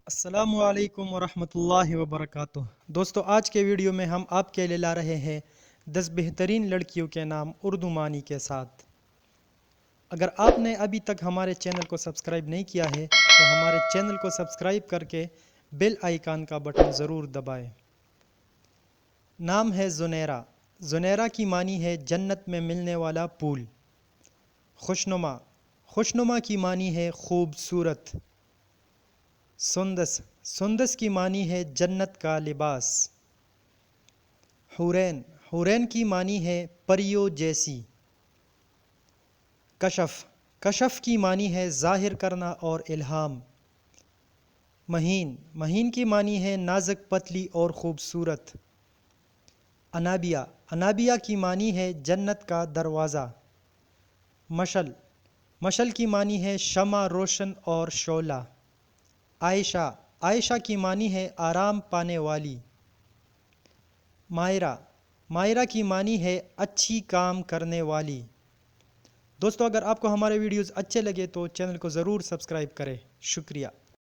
السلام علیکم ورحمۃ اللہ وبرکاتہ۔ دوستو، آج کے ویڈیو میں ہم آپ کے لیے لا رہے ہیں 10 بہترین لڑکیوں کے نام اردو معنی کے ساتھ۔ اگر آپ نے ابھی تک ہمارے چینل کو سبسکرائب نہیں کیا ہے تو ہمارے چینل کو سبسکرائب کر کے بیل آئیکن کا بٹن ضرور دبائیں۔ نام ہے زنیرہ۔ زنیرہ کی معنی ہے جنت میں ملنے والا پھول۔ خوشنما۔ خوشنما کی معنی ہے خوبصورت۔ سندس۔ سندس کی معنی ہے جنت کا لباس۔ حورین۔ حورین کی معنی ہے پریوں جیسی۔ کشف۔ کشف کی معنی ہے ظاہر کرنا اور الہام۔ مہین۔ مہین کی معنی ہے نازک، پتلی اور خوبصورت۔ انابیہ۔ انابیہ کی معنی ہے جنت کا دروازہ۔ مشل۔ مشل کی معنی ہے شمع، روشن اور شعلہ۔ عائشہ۔ عائشہ کی معنی ہے آرام پانے والی۔ مائرہ۔ مائرہ کی معنی ہے اچھی کام کرنے والی۔ دوستو، اگر آپ کو ہمارے ویڈیوز اچھے لگے تو چینل کو ضرور سبسکرائب کریں۔ شکریہ۔